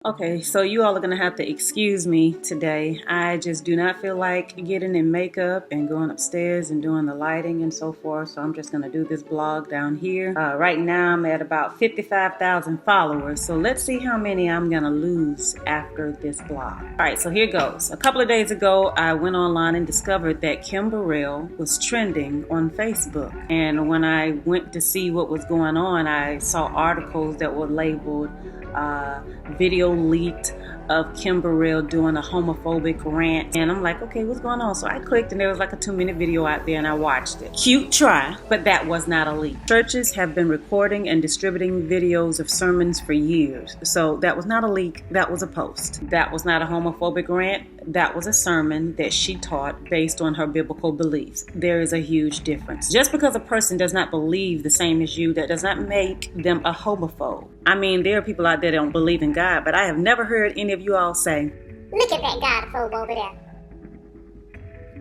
Okay, so you all are going to have to excuse me today. I just do not feel like getting in makeup and going upstairs and doing the lighting and so forth. So I'm just going to do this vlog down here. Right now I'm at about 55,000 followers. So let's see how many I'm going to lose after this vlog. All right, so here goes. A couple of days ago, I went online and discovered that Kim Burrell was trending on Facebook. And when I went to see what was going on, I saw articles that were labeled video leaked of Kim Burrell doing a homophobic rant, and I'm like, okay, what's going on? So I clicked and there was like a 2-minute video out there and I watched it. Cute try, but that was not a leak. Churches have been recording and distributing videos of sermons for years, so that was not a leak, that was a post. That was not a homophobic rant, that was a sermon that she taught based on her biblical beliefs. There is a huge difference. Just because a person does not believe the same as you, that does not make them a homophobe. I mean, there are people out there that don't believe in God, but I have never heard any of you all say, "Look at that God-phobe over there."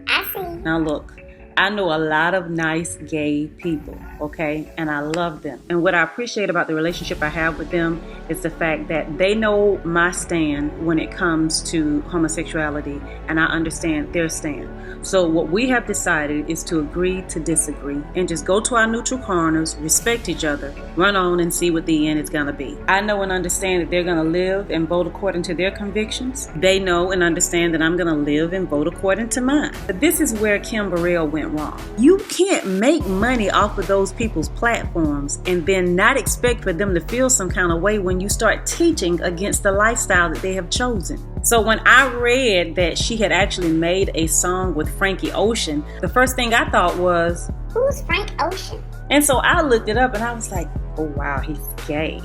I see. Now look, I know a lot of nice gay people, okay? And I love them. And what I appreciate about the relationship I have with them is the fact that they know my stand when it comes to homosexuality, and I understand their stand. So what we have decided is to agree to disagree and just go to our neutral corners, respect each other, run on and see what the end is gonna be. I know and understand that they're gonna live and vote according to their convictions. They know and understand that I'm gonna live and vote according to mine. But this is where Kim Burrell went wrong. You can't make money off of those people's platforms and then not expect for them to feel some kind of way when you start teaching against the lifestyle that they have chosen. So when I read that she had actually made a song with Frankie Ocean, the first thing I thought was, who's Frank Ocean? And so I looked it up and I was like, oh wow, he's gay.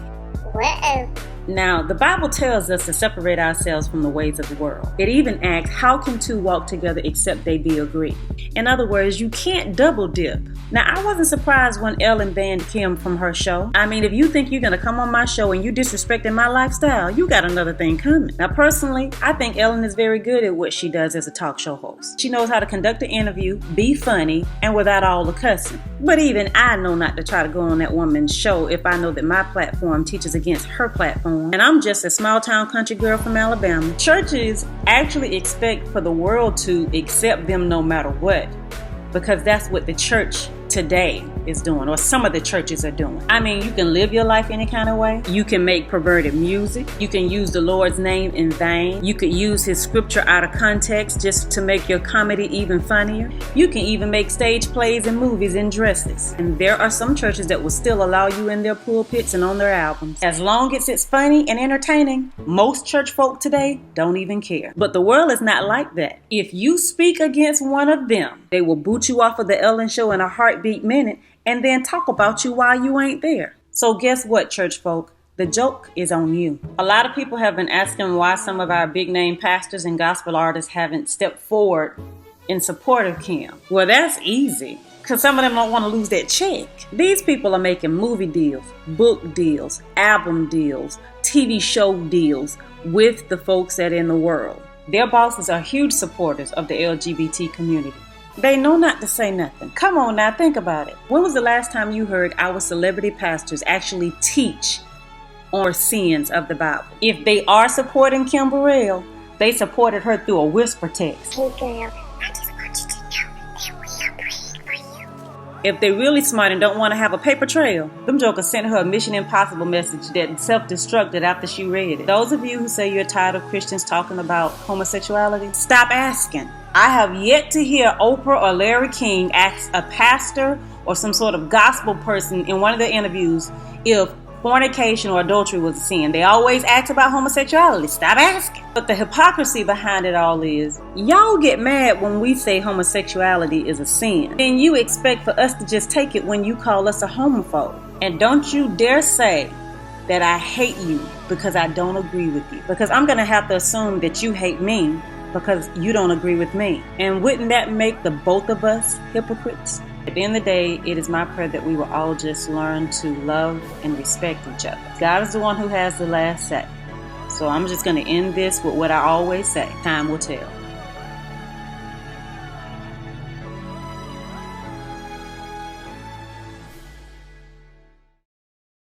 Whoa. Now, the Bible tells us to separate ourselves from the ways of the world. It even asks, how can two walk together except they be agreed? In other words, you can't double dip. Now, I wasn't surprised when Ellen banned Kim from her show. I mean, if you think you're going to come on my show and you disrespecting my lifestyle, you got another thing coming. Now, personally, I think Ellen is very good at what she does as a talk show host. She knows how to conduct an interview, be funny, and without all the cussing. But even I know not to try to go on that woman's show if I know that my platform teaches against her platform. And I'm just a small town country girl from Alabama. Churches actually expect for the world to accept them no matter what, because that's what the church today is doing, or some of the churches are doing. I mean, you can live your life any kind of way. You can make perverted music. You can use the Lord's name in vain. You could use his scripture out of context just to make your comedy even funnier. You can even make stage plays and movies in dresses. And there are some churches that will still allow you in their pulpits and on their albums. As long as it's funny and entertaining, most church folk today don't even care. But the world is not like that. If you speak against one of them, they will boot you off of the Ellen show in a heartbeat minute and then talk about you while you ain't there. So guess what, church folk? The joke is on you. A lot of people have been asking why some of our big name pastors and gospel artists haven't stepped forward in support of Kim. Well, that's easy, because some of them don't want to lose that check. These people are making movie deals, book deals, album deals, TV show deals with the folks that are in the world. Their bosses are huge supporters of the LGBT community. They know not to say nothing. Come on now, think about it. When was the last time you heard our celebrity pastors actually teach on sins of the Bible? If they are supporting Kim Burrell, they supported her through a whisper text. Hey girl, I just want you to know that we are praying for you. If they're really smart and don't want to have a paper trail, them jokers sent her a Mission Impossible message that self-destructed after she read it. Those of you who say you're tired of Christians talking about homosexuality, stop asking. I have yet to hear Oprah or Larry King ask a pastor or some sort of gospel person in one of their interviews if fornication or adultery was a sin. They always ask about homosexuality. Stop asking. But the hypocrisy behind it all is, y'all get mad when we say homosexuality is a sin. Then you expect for us to just take it when you call us a homophobe. And don't you dare say that I hate you because I don't agree with you. Because I'm going to have to assume that you hate me because you don't agree with me. And wouldn't that make the both of us hypocrites? At the end of the day, it is my prayer that we will all just learn to love and respect each other. God is the one who has the last say. So I'm just going to end this with what I always say. Time will tell.